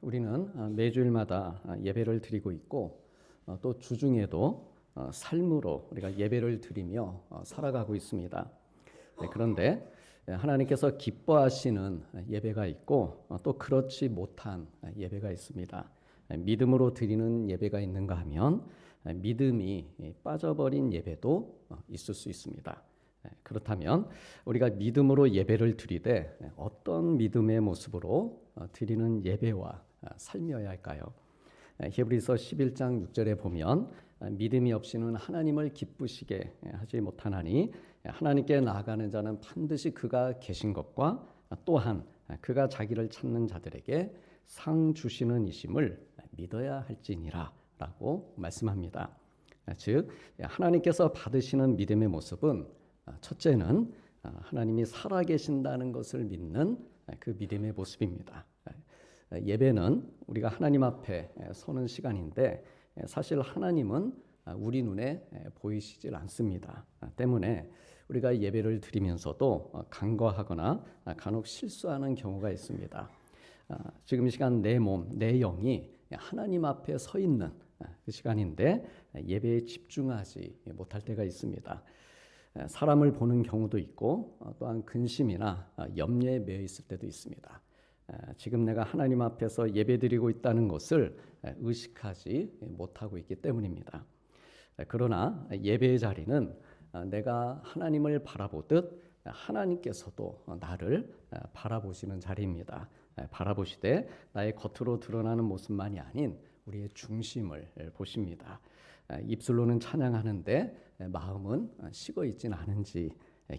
우리는 매주일마다 예배를 드리고 있고 또 주중에도 삶으로 우리가 예배를 드리며 살아가고 있습니다. 그런데 하나님께서 기뻐하시는 예배가 있고 또 그렇지 못한 예배가 있습니다. 믿음으로 드리는 예배가 있는가 하면 믿음이 빠져버린 예배도 있을 수 있습니다. 그렇다면 우리가 믿음으로 예배를 드리되 어떤 믿음의 모습으로 드리는 예배와 삶이어야 할까요? 히브리서 11장 6절에 보면 믿음이 없이는 하나님을 기쁘시게 하지 못하나니 하나님께 나아가는 자는 반드시 그가 계신 것과 또한 그가 자기를 찾는 자들에게 상 주시는 이심을 믿어야 할지니라 라고 말씀합니다. 즉 하나님께서 받으시는 믿음의 모습은 첫째는 하나님이 살아계신다는 것을 믿는 그 믿음의 모습입니다. 예배는 우리가 하나님 앞에 서는 시간인데 사실 하나님은 우리 눈에 보이시질 않습니다. 때문에 우리가 예배를 드리면서도 간과하거나 간혹 실수하는 경우가 있습니다. 지금 이 시간 내 몸, 내 영이 하나님 앞에 서 있는 그 시간인데 예배에 집중하지 못할 때가 있습니다. 사람을 보는 경우도 있고 또한 근심이나 염려에 매여 있을 때도 있습니다. 지금 내가 하나님 앞에서 예배드리고 있다는 것을 의식하지 못하고 있기 때문입니다. 그러나 예배의 자리는 내가 하나님을 바라보듯 하나님께서도 나를 바라보시는 자리입니다. 바라보시되 나의 겉으로 드러나는 모습만이 아닌 우리의 중심을 보십니다. 입술로는 찬양하는데 마음은 식어 있진 않은지,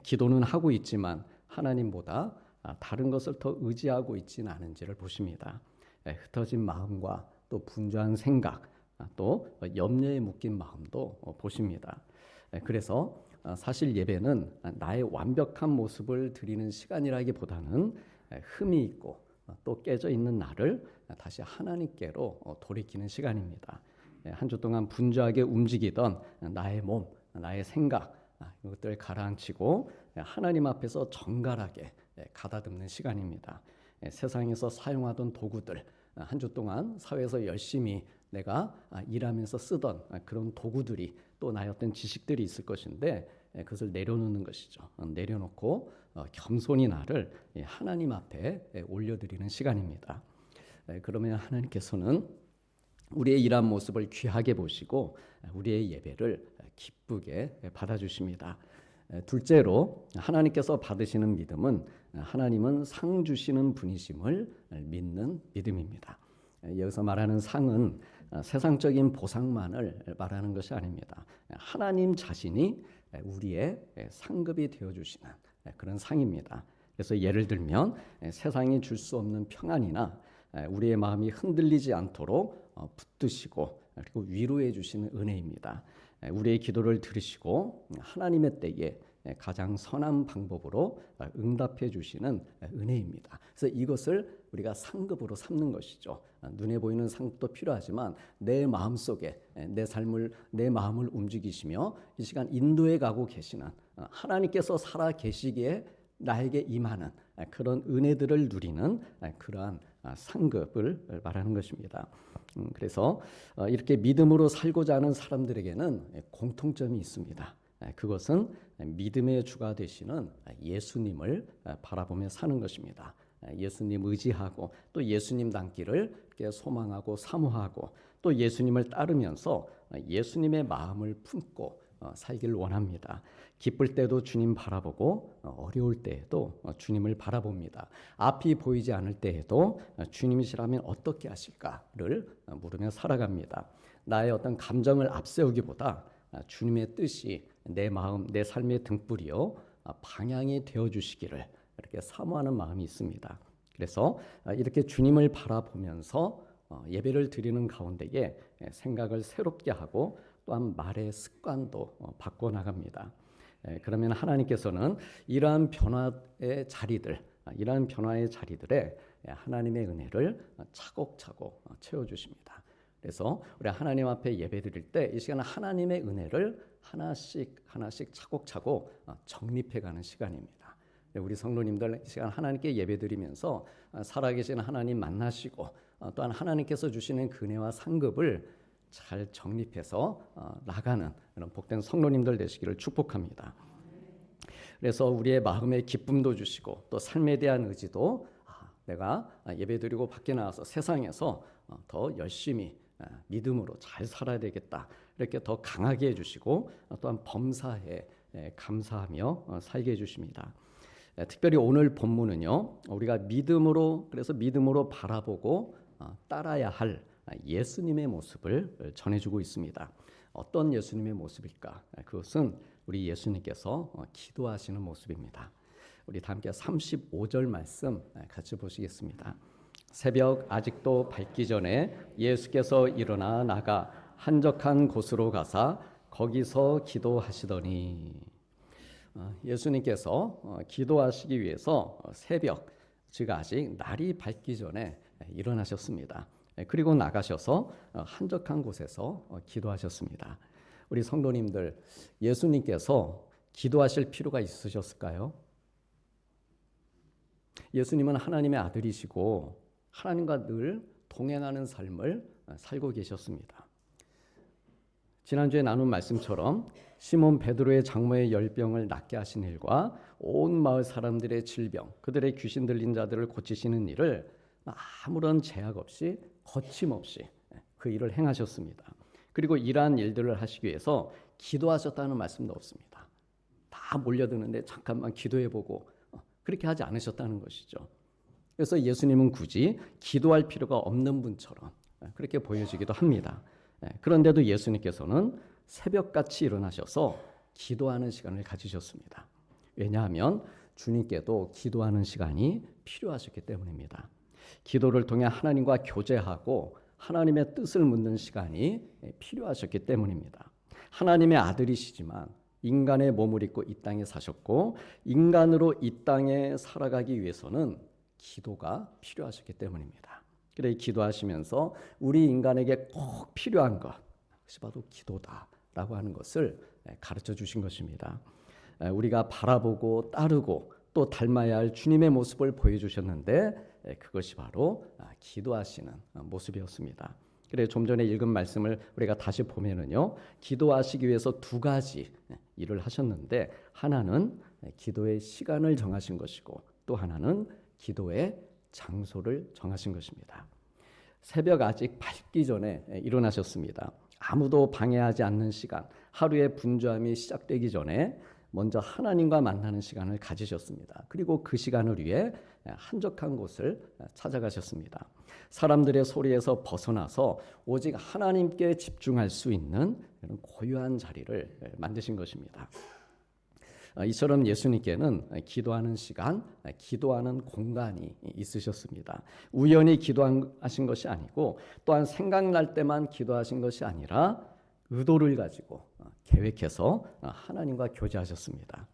기도는 하고 있지만 하나님보다 다른 것을 더 의지하고 있지는 않은지를 보십니다. 흩어진 마음과 또 분주한 생각, 또 염려에 묶인 마음도 보십니다. 그래서 사실 예배는 나의 완벽한 모습을 드리는 시간이라기보다는 흠이 있고 또 깨져 있는 나를 다시 하나님께로 돌이키는 시간입니다. 한 주 동안 분주하게 움직이던 나의 몸, 나의 생각, 이것들을 가라앉히고 하나님 앞에서 정갈하게 가다듬는 시간입니다. 세상에서 사용하던 도구들, 한 주 동안 사회에서 열심히 내가 일하면서 쓰던 그런 도구들이 또 나의 어떤 지식들이 있을 것인데 그것을 내려놓는 것이죠. 내려놓고 겸손히 나를 하나님 앞에 올려드리는 시간입니다. 그러면 하나님께서는 우리의 일한 모습을 귀하게 보시고 우리의 예배를 기쁘게 받아주십니다. 둘째로 하나님께서 받으시는 믿음은 하나님은 상 주시는 분이심을 믿는 믿음입니다. 여기서 말하는 상은 세상적인 보상만을 말하는 것이 아닙니다. 하나님 자신이 우리의 상급이 되어주시는 그런 상입니다. 그래서 예를 들면 세상이 줄 수 없는 평안이나 우리의 마음이 흔들리지 않도록 붙드시고 그리고 위로해 주시는 은혜입니다. 우리의 기도를 들으시고 하나님의 때에 가장 선한 방법으로 응답해 주시는 은혜입니다. 그래서 이것을 우리가 상급으로 삼는 것이죠. 눈에 보이는 상급도 필요하지만 내 마음속에 내 마음을 움직이시며 이 시간 인도해 가고 계시는 하나님께서 살아 계시기에 나에게 임하는 그런 은혜들을 누리는 그러한 상급을 말하는 것입니다. 그래서 이렇게 믿음으로 살고자 하는 사람들에게는 공통점이 있습니다. 그것은 믿음의 주가 되시는 예수님을 바라보며 사는 것입니다. 예수님 의지하고 또 예수님 닮기를 소망하고 사모하고 또 예수님을 따르면서 예수님의 마음을 품고 살기를 원합니다. 기쁠 때도 주님 바라보고 어려울 때에도 주님을 바라봅니다. 앞이 보이지 않을 때에도 주님이시라면 어떻게 하실까를 물으며 살아갑니다. 나의 어떤 감정을 앞세우기보다 주님의 뜻이 내 마음, 내 삶의 등불이요 방향이 되어주시기를 이렇게 사모하는 마음이 있습니다. 그래서 이렇게 주님을 바라보면서 예배를 드리는 가운데에 생각을 새롭게 하고 또한 말의 습관도 바꿔나갑니다. 그러면 하나님께서는 이러한 변화의 자리들에 하나님의 은혜를 차곡차곡 채워주십니다. 그래서 우리 하나님 앞에 예배드릴 때 이 시간은 하나님의 은혜를 하나씩 차곡차곡 정립해가는 시간입니다. 우리 성도님들 이 시간 하나님께 예배드리면서 살아계신 하나님 만나시고 또한 하나님께서 주시는 은혜와 상급을 잘 정립해서 나가는 그런 복된 성도님들 되시기를 축복합니다. 그래서 우리의 마음의 기쁨도 주시고 또 삶에 대한 의지도 내가 예배드리고 밖에 나와서 세상에서 더 열심히 믿음으로 잘 살아야 되겠다 이렇게 더 강하게 해주시고 또한 범사에 감사하며 살게 해주십니다. 특별히 오늘 본문은요, 우리가 그래서 믿음으로 바라보고 따라야 할 예수님의 모습을 전해주고 있습니다. 어떤 예수님의 모습일까? 그것은 우리 예수님께서 기도하시는 모습입니다. 우리 다 함께 35절 말씀 같이 보시겠습니다. 새벽 아직도 밝기 전에 예수께서 일어나 나가 한적한 곳으로 가사 거기서 기도하시더니, 예수님께서 기도하시기 위해서 새벽, 즉 아직 날이 밝기 전에 일어나셨습니다. 그리고 나가셔서 한적한 곳에서 기도하셨습니다. 우리 성도님들, 예수님께서 기도하실 필요가 있으셨을까요? 예수님은 하나님의 아들이시고 하나님과 늘 동행하는 삶을 살고 계셨습니다. 지난주에 나눈 말씀처럼 시몬 베드로의 장모의 열병을 낫게 하신 일과 온 마을 사람들의 질병, 그들의 귀신 들린 자들을 고치시는 일을 아무런 제약 없이 거침없이 그 일을 행하셨습니다. 그리고 이러한 일들을 하시기 위해서 기도하셨다는 말씀도 없습니다. 다 몰려드는데 잠깐만 기도해보고 그렇게 하지 않으셨다는 것이죠. 그래서 예수님은 굳이 기도할 필요가 없는 분처럼 그렇게 보여지기도 합니다. 그런데도 예수님께서는 새벽같이 일어나셔서 기도하는 시간을 가지셨습니다. 왜냐하면 주님께도 기도하는 시간이 필요하셨기 때문입니다. 기도를 통해 하나님과 교제하고 하나님의 뜻을 묻는 시간이 필요하셨기 때문입니다. 하나님의 아들이시지만 인간의 몸을 입고 이 땅에 사셨고 인간으로 이 땅에 살아가기 위해서는 기도가 필요하셨기 때문입니다. 그래 기도하시면서 우리 인간에게 꼭 필요한 것이 바로 기도다라고 하는 것을 가르쳐 주신 것입니다. 우리가 바라보고 따르고 또 닮아야 할 주님의 모습을 보여주셨는데 그것이 바로 기도하시는 모습이었습니다. 그래 좀 전에 읽은 말씀을 우리가 다시 보면은요, 기도하시기 위해서 두 가지 일을 하셨는데 하나는 기도의 시간을 정하신 것이고 또 하나는 기도의 장소를 정하신 것입니다. 새벽 아직 밝기 전에 일어나셨습니다. 아무도 방해하지 않는 시간, 하루의 분주함이 시작되기 전에 먼저 하나님과 만나는 시간을 가지셨습니다. 그리고 그 시간을 위해 한적한 곳을 찾아가셨습니다. 사람들의 소리에서 벗어나서 오직 하나님께 집중할 수 있는 고요한 자리를 만드신 것입니다. 이처럼 예수님께는 기도하는 시간, 기도하는 공간이 있으셨습니다. 우연히 기도하신 것이 아니고 또한 생각날 때만 기도하신 것이 아니라 의도를 가지고 계획해서 하나님과 교제하셨습니다.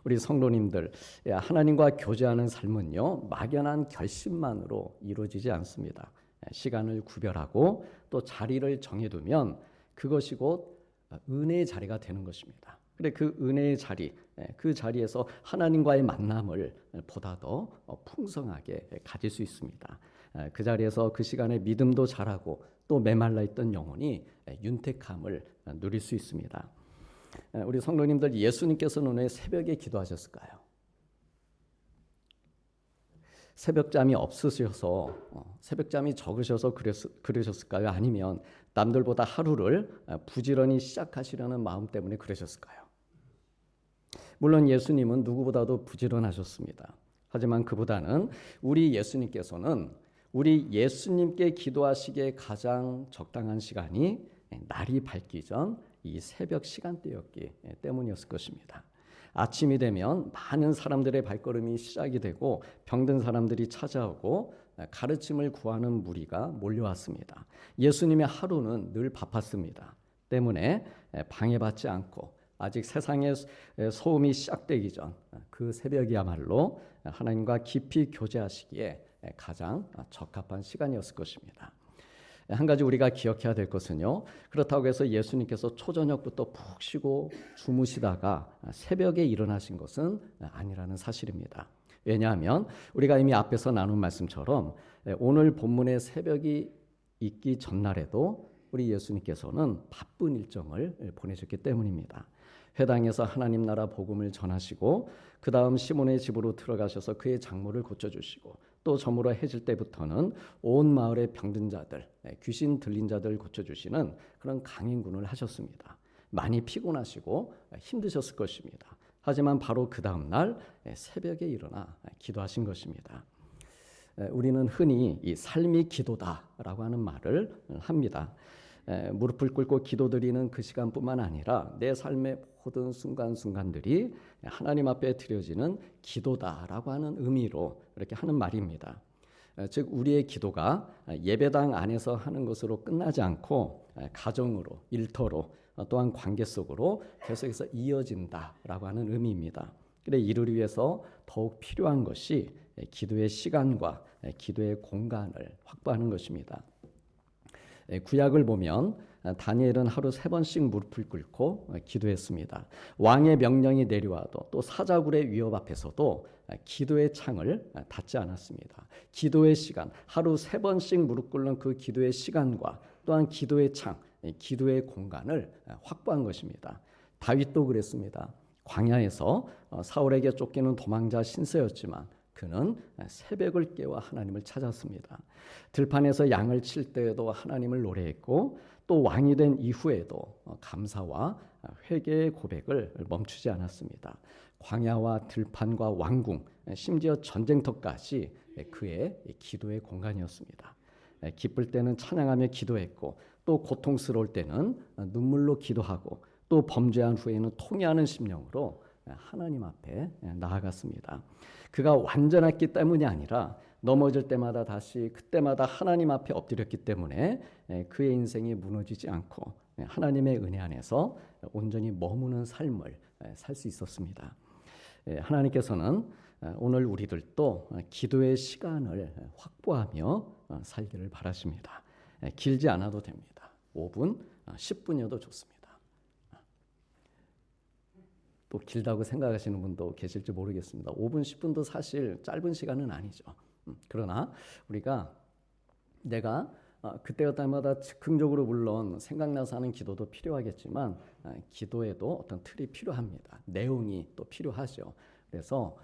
우리 성도님들, 하나님과 교제하는 삶은요, 막연한 결심만으로 이루어지지 않습니다. 시간을 구별하고 또 자리를 정해두면 그것이 곧 은혜의 자리가 되는 것입니다. 그래 그 은혜의 자리, 그 자리에서 하나님과의 만남을 보다 더 풍성하게 가질 수 있습니다. 그 자리에서 그 시간에 믿음도 자라고 또 메말라 있던 영혼이 윤택함을 누릴 수 있습니다. 우리 성도님들, 예수님께서는 왜 새벽에 기도하셨을까요? 새벽잠이 없으셔서 새벽잠이 적으셔서 그러셨을까요? 아니면 남들보다 하루를 부지런히 시작하시려는 마음 때문에 그러셨을까요? 물론 예수님은 누구보다도 부지런하셨습니다. 하지만 그보다는 우리 예수님께서는 우리 예수님께 기도하시기에 가장 적당한 시간이 날이 밝기 전 이 새벽 시간대였기 때문이었을 것입니다. 아침이 되면 많은 사람들의 발걸음이 시작이 되고 병든 사람들이 찾아오고 가르침을 구하는 무리가 몰려왔습니다. 예수님의 하루는 늘 바빴습니다. 때문에 방해받지 않고 아직 세상의 소음이 시작되기 전 그 새벽이야말로 하나님과 깊이 교제하시기에 가장 적합한 시간이었을 것입니다. 한 가지 우리가 기억해야 될 것은요. 그렇다고 해서 예수님께서 초저녁부터 푹 쉬고 주무시다가 새벽에 일어나신 것은 아니라는 사실입니다. 왜냐하면 우리가 이미 앞에서 나눈 말씀처럼 오늘 본문의 새벽이 있기 전날에도 우리 예수님께서는 바쁜 일정을 보내셨기 때문입니다. 회당에서 하나님 나라 복음을 전하시고 그 다음 시몬의 집으로 들어가셔서 그의 장모를 고쳐주시고 또 저물어 해질 때부터는 온 마을의 병든 자들, 귀신 들린 자들 고쳐주시는 그런 강행군을 하셨습니다. 많이 피곤하시고 힘드셨을 것입니다. 하지만 바로 그 다음 날 새벽에 일어나 기도하신 것입니다. 우리는 흔히 이 삶이 기도다라고 하는 말을 합니다. 무릎을 꿇고 기도드리는 그 시간뿐만 아니라 내 삶의 모든 순간순간들이 하나님 앞에 드려지는 기도다라고 하는 의미로 이렇게 하는 말입니다. 즉 우리의 기도가 예배당 안에서 하는 것으로 끝나지 않고 가정으로, 일터로, 또한 관계 속으로 계속해서 이어진다라고 하는 의미입니다. 그래 이를 위해서 더욱 필요한 것이 기도의 시간과 기도의 공간을 확보하는 것입니다. 구약을 보면 다니엘은 하루 3번씩 무릎을 꿇고 기도했습니다. 왕의 명령이 내려와도 또 사자굴의 위협 앞에서도 기도의 창을 닫지 않았습니다. 기도의 시간, 하루 3번씩 무릎 꿇는 그 기도의 시간과 또한 기도의 창, 기도의 공간을 확보한 것입니다. 다윗도 그랬습니다. 광야에서 사울에게 쫓기는 도망자 신세였지만 그는 새벽을 깨워 하나님을 찾았습니다. 들판에서 양을 칠 때에도 하나님을 노래했고 또 왕이 된 이후에도 감사와 회개의 고백을 멈추지 않았습니다. 광야와 들판과 왕궁, 심지어 전쟁터까지 그의 기도의 공간이었습니다. 기쁠 때는 찬양하며 기도했고 또 고통스러울 때는 눈물로 기도하고 또 범죄한 후에는 통회하는 심령으로 하나님 앞에 나아갔습니다. 그가 완전했기 때문이 아니라 넘어질 때마다 다시 그때마다 하나님 앞에 엎드렸기 때문에 그의 인생이 무너지지 않고 하나님의 은혜 안에서 온전히 머무는 삶을 살 수 있었습니다. 하나님께서는 오늘 우리들도 기도의 시간을 확보하며 살기를 바라십니다. 길지 않아도 됩니다. 5분, 10분이어도 좋습니다. 또 길다고 생각하시는 분도 계실지 모르겠습니다. 5분, 10분도 사실 짧은 시간은 아니죠. 그러나 우리가 내가 그때마다 즉흥적으로 물론 생각나서 하는 기도도 필요하겠지만 기도에도 어떤 틀이 필요합니다. 내용이 또 필요하죠. 그래서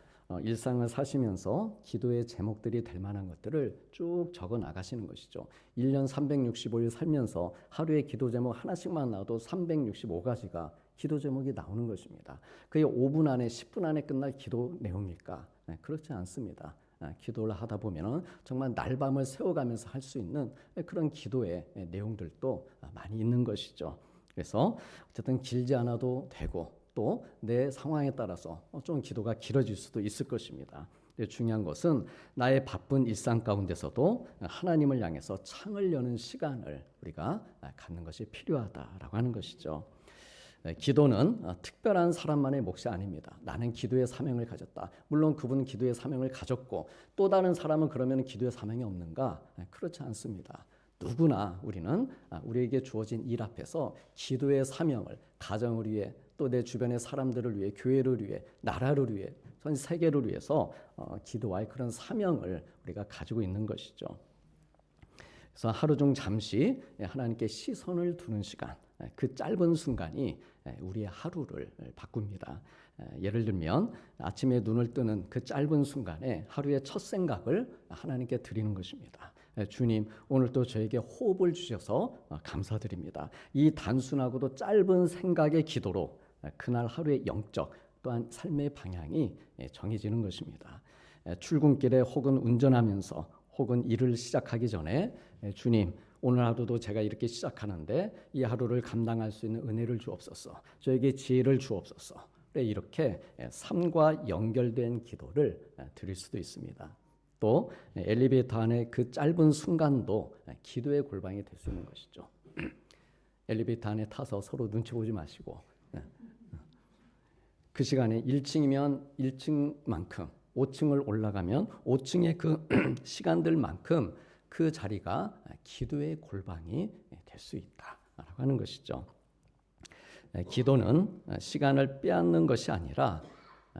일상을 사시면서 기도의 제목들이 될 만한 것들을 쭉 적어 나가시는 것이죠. 1년 365일 살면서 하루에 기도 제목 하나씩만 나와도 365가지가 기도 제목이 나오는 것입니다. 그게 5분 안에 10분 안에 끝날 기도 내용일까? 그렇지 않습니다. 기도를 하다 보면 정말 날밤을 새워가면서 할 수 있는 그런 기도의 내용들도 많이 있는 것이죠. 그래서 어쨌든 길지 않아도 되고 또 내 상황에 따라서 좀 기도가 길어질 수도 있을 것입니다. 중요한 것은 나의 바쁜 일상 가운데서도 하나님을 향해서 창을 여는 시간을 우리가 갖는 것이 필요하다라고 하는 것이죠. 기도는 특별한 사람만의 몫이 아닙니다. 나는 기도의 사명을 가졌다. 물론 그분은 기도의 사명을 가졌고 또 다른 사람은 그러면 기도의 사명이 없는가? 그렇지 않습니다. 누구나 우리는 우리에게 주어진 일 앞에서 기도의 사명을 가정을 위해 또 내 주변의 사람들을 위해 교회를 위해 나라를 위해 전 세계를 위해서 기도할 그런 사명을 우리가 가지고 있는 것이죠. 그래서 하루 중 잠시 하나님께 시선을 두는 시간, 그 짧은 순간이 우리의 하루를 바꿉니다. 예를 들면 아침에 눈을 뜨는 그 짧은 순간에 하루의 첫 생각을 하나님께 드리는 것입니다. 주님, 오늘도 저에게 호흡을 주셔서 감사드립니다. 이 단순하고도 짧은 생각의 기도로 그날 하루의 영적 또한 삶의 방향이 정해지는 것입니다. 출근길에 혹은 운전하면서 혹은 일을 시작하기 전에 주님, 오늘 하루도 제가 이렇게 시작하는데 이 하루를 감당할 수 있는 은혜를 주옵소서. 저에게 지혜를 주옵소서. 이렇게 삶과 연결된 기도를 드릴 수도 있습니다. 또 엘리베이터 안에 그 짧은 순간도 기도의 골방이 될 수 있는 것이죠. 엘리베이터 안에 타서 서로 눈치 보지 마시고 그 시간에 1층이면 1층만큼 5층을 올라가면 5층의 그 시간들만큼 그 자리가 기도의 골방이 될 수 있다라고 하는 것이죠. 기도는 시간을 빼앗는 것이 아니라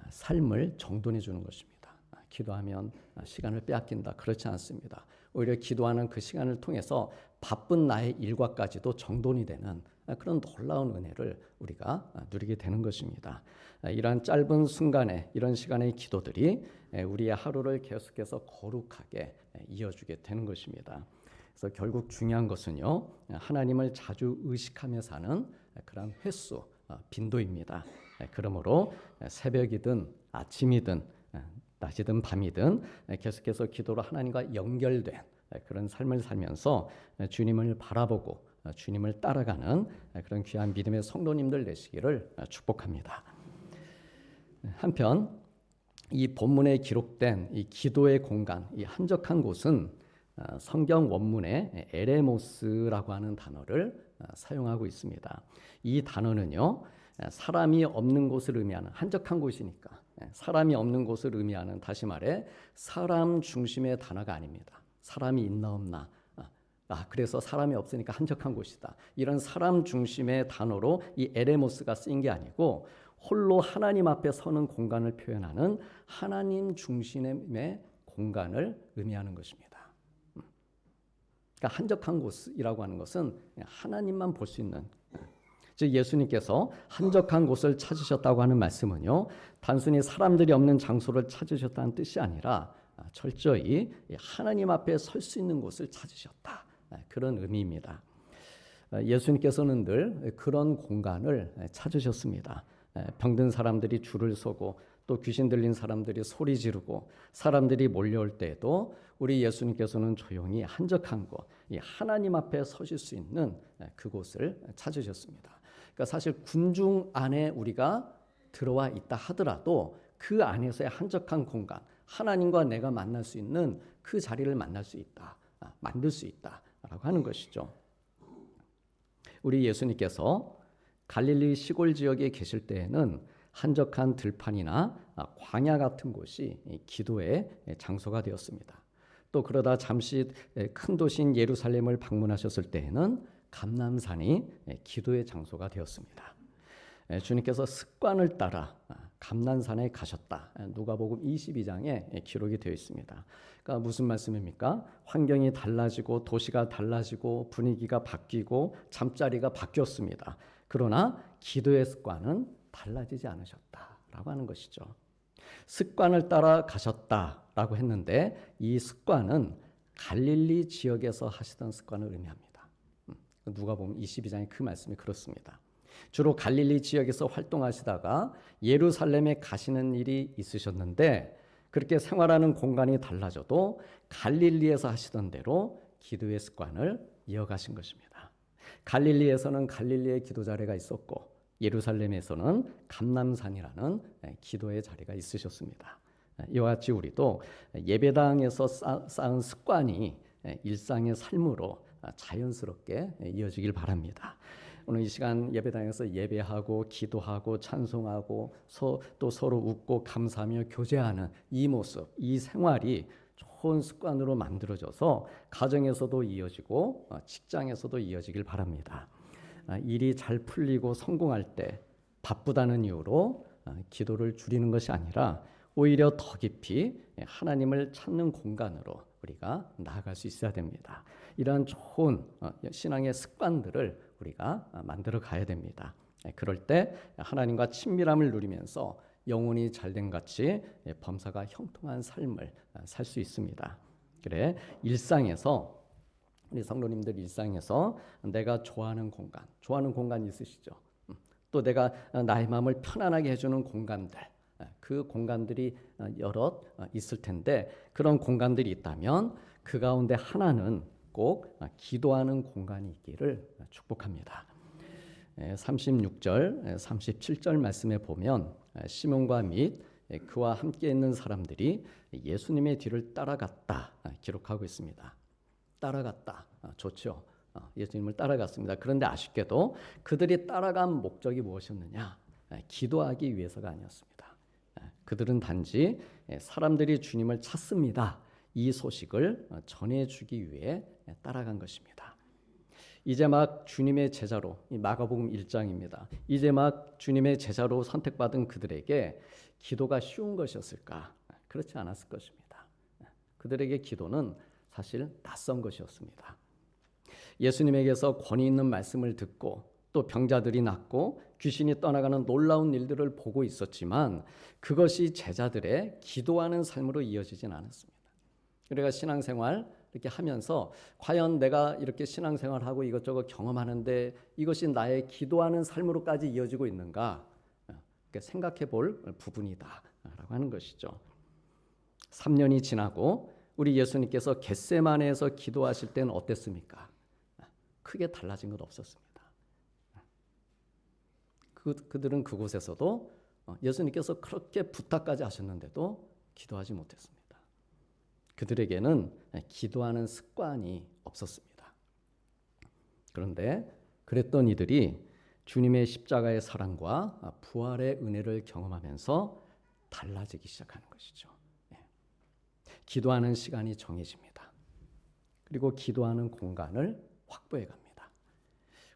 삶을 정돈해 주는 것입니다. 기도하면 시간을 빼앗긴다. 그렇지 않습니다. 오히려 기도하는 그 시간을 통해서 바쁜 나의 일과까지도 정돈이 되는 그런 놀라운 은혜를 우리가 누리게 되는 것입니다. 이러한 짧은 순간에 이런 시간의 기도들이 우리의 하루를 계속해서 거룩하게 이어주게 되는 것입니다. 그래서 결국 중요한 것은요, 하나님을 자주 의식하며 사는 그런 횟수, 빈도입니다. 그러므로 새벽이든 아침이든 낮이든 밤이든 계속해서 기도로 하나님과 연결된 그런 삶을 살면서 주님을 바라보고 주님을 따라가는 그런 귀한 믿음의 성도님들 되시기를 축복합니다. 한편 이 본문에 기록된 이 기도의 공간, 이 한적한 곳은 성경 원문에 에레모스라고 하는 단어를 사용하고 있습니다. 이 단어는요, 사람이 없는 곳을 의미하는, 한적한 곳이니까 사람이 없는 곳을 의미하는, 다시 말해 사람 중심의 단어가 아닙니다. 사람이 있나 없나, 그래서 사람이 없으니까 한적한 곳이다, 이런 사람 중심의 단어로 이 에레모스가 쓰인 게 아니고 홀로 하나님 앞에 서는 공간을 표현하는 하나님 중심의 공간을 의미하는 것입니다. 그러니까 한적한 곳이라고 하는 것은 하나님만 볼 수 있는, 즉 예수님께서 한적한 곳을 찾으셨다고 하는 말씀은요, 단순히 사람들이 없는 장소를 찾으셨다는 뜻이 아니라 철저히 하나님 앞에 설 수 있는 곳을 찾으셨다, 그런 의미입니다. 예수님께서는 늘 그런 공간을 찾으셨습니다. 병든 사람들이 줄을 서고 또 귀신 들린 사람들이 소리 지르고 사람들이 몰려올 때에도 우리 예수님께서는 조용히 한적한 곳, 이 하나님 앞에 서실 수 있는 그곳을 찾으셨습니다. 그러니까 사실 군중 안에 우리가 들어와 있다 하더라도 그 안에서의 한적한 공간, 하나님과 내가 만날 수 있는 그 자리를 만날 수 있다, 만들 수 있다라고 하는 것이죠. 우리 예수님께서 갈릴리 시골 지역에 계실 때에는 한적한 들판이나 광야 같은 곳이 기도의 장소가 되었습니다. 또 그러다 잠시 큰 도시인 예루살렘을 방문하셨을 때에는 감람산이 기도의 장소가 되었습니다. 주님께서 습관을 따라 감람산에 가셨다. 누가복음 22장에 기록이 되어 있습니다. 그러니까 무슨 말씀입니까? 환경이 달라지고 도시가 달라지고 분위기가 바뀌고 잠자리가 바뀌었습니다. 그러나 기도의 습관은 달라지지 않으셨다라고 하는 것이죠. 습관을 따라 가셨다라고 했는데 이 습관은 갈릴리 지역에서 하시던 습관을 의미합니다. 누가복음 22장의 그 말씀이 그렇습니다. 주로 갈릴리 지역에서 활동하시다가 예루살렘에 가시는 일이 있으셨는데 그렇게 생활하는 공간이 달라져도 갈릴리에서 하시던 대로 기도의 습관을 이어가신 것입니다. 갈릴리에서는 갈릴리의 기도 자리가 있었고 예루살렘에서는 감람산이라는 기도의 자리가 있으셨습니다. 이와 같이 우리도 예배당에서 쌓은 습관이 일상의 삶으로 자연스럽게 이어지길 바랍니다. 오늘 이 시간 예배당에서 예배하고 기도하고 찬송하고 또 서로 웃고 감사하며 교제하는 이 모습, 이 생활이 좋은 습관으로 만들어져서 가정에서도 이어지고 직장에서도 이어지길 바랍니다. 일이 잘 풀리고 성공할 때 바쁘다는 이유로 기도를 줄이는 것이 아니라 오히려 더 깊이 하나님을 찾는 공간으로 우리가 나아갈 수 있어야 됩니다. 이러한 좋은 신앙의 습관들을 우리가 만들어 가야 됩니다. 그럴 때 하나님과 친밀함을 누리면서 영혼이 잘된 같이 범사가 형통한 삶을 살 수 있습니다. 그래 일상에서 우리 성도님들 일상에서 내가 좋아하는 공간 있으시죠? 또 내가 나의 마음을 편안하게 해주는 공간들, 그 공간들이 여럿 있을 텐데 그런 공간들이 있다면 그 가운데 하나는 꼭 기도하는 공간이 있기를 축복합니다. 36절, 37절 말씀에 보면 시몬과 및 그와 함께 있는 사람들이 예수님의 뒤를 따라갔다 기록하고 있습니다. 따라갔다. 좋죠. 예수님을 따라갔습니다. 그런데 아쉽게도 그들이 따라간 목적이 무엇이었느냐? 기도하기 위해서가 아니었습니다. 그들은 단지 사람들이 주님을 찾습니다, 이 소식을 전해주기 위해 따라간 것입니다. 이제 막 주님의 제자로, 이 마가복음 1장입니다. 이제 막 주님의 제자로 선택받은 그들에게 기도가 쉬운 것이었을까? 그렇지 않았을 것입니다. 그들에게 기도는 사실 낯선 것이었습니다. 예수님에게서 권위 있는 말씀을 듣고 또 병자들이 낫고 귀신이 떠나가는 놀라운 일들을 보고 있었지만 그것이 제자들의 기도하는 삶으로 이어지진 않았습니다. 우리가 신앙생활 이렇게 하면서 과연 내가 이렇게 신앙생활하고 이것저것 경험하는데 이것이 나의 기도하는 삶으로까지 이어지고 있는가? 생각해 볼 부분이다라고 하는 것이죠. 3년이 지나고 우리 예수님께서 겟세마네에서 기도하실 때는 어땠습니까? 크게 달라진 것 없었습니다. 그들은 그곳에서도 예수님께서 그렇게 부탁까지 하셨는데도 기도하지 못했습니다. 그들에게는 기도하는 습관이 없었습니다. 그런데 그랬던 이들이 주님의 십자가의 사랑과 부활의 은혜를 경험하면서 달라지기 시작하는 것이죠. 기도하는 시간이 정해집니다. 그리고 기도하는 공간을 확보해 갑니다.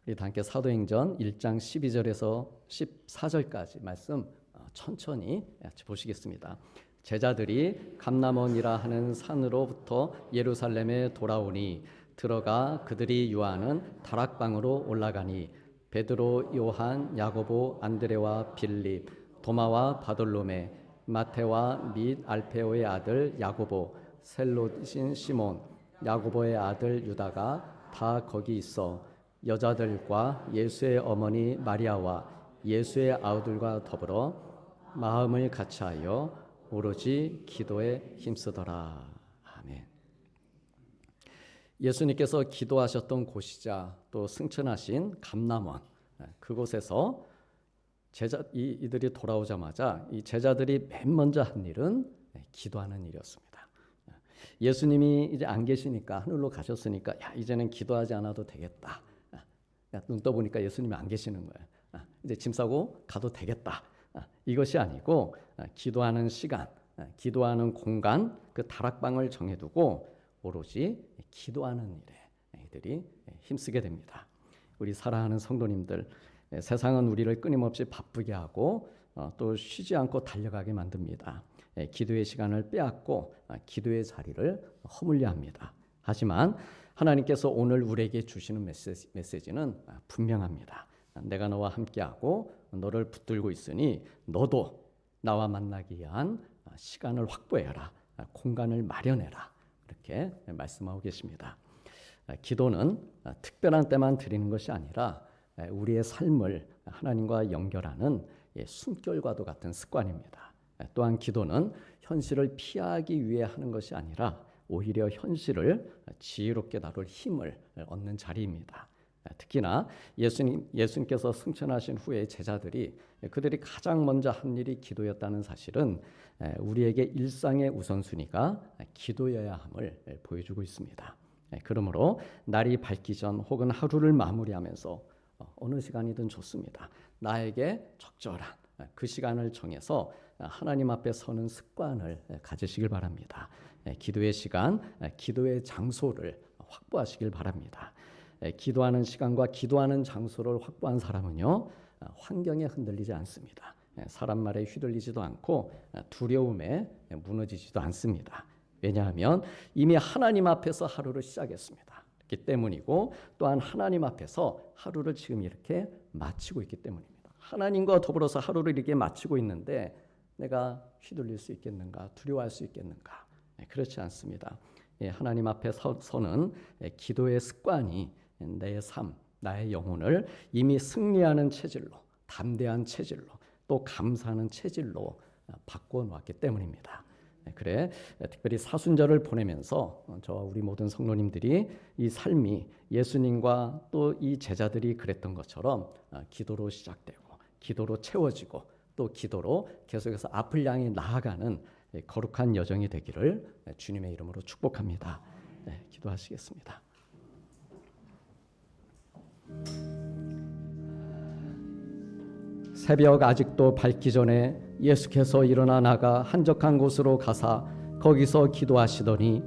우리 다 함께 사도행전 1장 12절에서 14절까지 말씀 천천히 보시겠습니다. 제자들이 감람원이라 하는 산으로부터 예루살렘에 돌아오니 들어가 그들이 유하는 다락방으로 올라가니 베드로, 요한, 야고보, 안드레와 빌립, 도마와 바돌로메, 마테와 및 알페오의 아들 야고보, 셀롯인 시몬, 야고보의 아들 유다가 다 거기 있어 여자들과 예수의 어머니 마리아와 예수의 아우들과 더불어 마음을 같이하여 오로지 기도에 힘쓰더라. 아멘. 예수님께서 기도하셨던 곳이자 또 승천하신 감람원, 그곳에서 이들이 돌아오자마자 이 제자들이 맨 먼저 한 일은 기도하는 일이었습니다. 예수님이 이제 안 계시니까 하늘로 가셨으니까 이제는 기도하지 않아도 되겠다. 눈 떠보니까 예수님이 안 계시는 거예요. 이제 짐 싸고 가도 되겠다. 이것이 아니고 기도하는 시간, 기도하는 공간, 그 다락방을 정해두고 오로지 기도하는 일에 이들이 힘쓰게 됩니다. 우리 사랑하는 성도님들, 세상은 우리를 끊임없이 바쁘게 하고 또 쉬지 않고 달려가게 만듭니다. 기도의 시간을 빼앗고 기도의 자리를 허물려 합니다. 하지만 하나님께서 오늘 우리에게 주시는 메시지는 분명합니다. 내가 너와 함께하고 너를 붙들고 있으니 너도 나와 만나기 위한 시간을 확보해라. 공간을 마련해라. 이렇게 말씀하고 계십니다. 기도는 특별한 때만 드리는 것이 아니라 우리의 삶을 하나님과 연결하는 숨결과도 같은 습관입니다. 또한 기도는 현실을 피하기 위해 하는 것이 아니라 오히려 현실을 지혜롭게 다룰 힘을 얻는 자리입니다. 특히나 예수님께서 승천하신 후에 제자들이 그들이 가장 먼저 한 일이 기도였다는 사실은 우리에게 일상의 우선순위가 기도여야 함을 보여주고 있습니다. 그러므로 날이 밝기 전 혹은 하루를 마무리하면서 어느 시간이든 좋습니다. 나에게 적절한 그 시간을 정해서 하나님 앞에 서는 습관을 가지시길 바랍니다. 기도의 시간, 기도의 장소를 확보하시길 바랍니다. 기도하는 시간과 기도하는 장소를 확보한 사람은요, 환경에 흔들리지 않습니다. 사람 말에 휘둘리지도 않고 두려움에 무너지지도 않습니다. 왜냐하면 이미 하나님 앞에서 하루를 시작했습니다. 그렇기 때문이고 또한 하나님 앞에서 하루를 지금 이렇게 마치고 있기 때문입니다. 하나님과 더불어서 하루를 이렇게 마치고 있는데 내가 휘둘릴 수 있겠는가? 두려워할 수 있겠는가? 그렇지 않습니다. 하나님 앞에 서는 기도의 습관이 내 삶, 나의 영혼을 이미 승리하는 체질로, 담대한 체질로, 또 감사하는 체질로 바꿔놓았기 때문입니다. 그래 특별히 사순절을 보내면서 저와 우리 모든 성도님들이 이 삶이 예수님과 또 이 제자들이 그랬던 것처럼 기도로 시작되고 기도로 채워지고 또 기도로 계속해서 앞을 향해 나아가는 거룩한 여정이 되기를 주님의 이름으로 축복합니다. 기도하시겠습니다. 새벽 아직도 밝기 전에 예수께서 일어나 나가 한적한 곳으로 가사 거기서 기도하시더니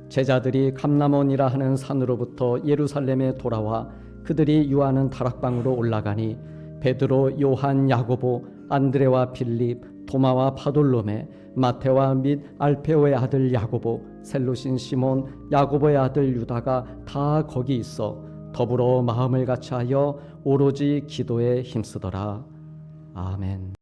제자들이 감람원이라 하는 산으로부터 예루살렘에 돌아와 그들이 유하는 다락방으로 올라가니 베드로, 요한, 야고보, 안드레와 빌립, 도마와 바돌로메, 마테와 및 알페오의 아들 야고보, 셀로신 시몬, 야고보의 아들 유다가 다 거기 있어 더불어 마음을 같이하여 오로지 기도에 힘쓰더라. 아멘.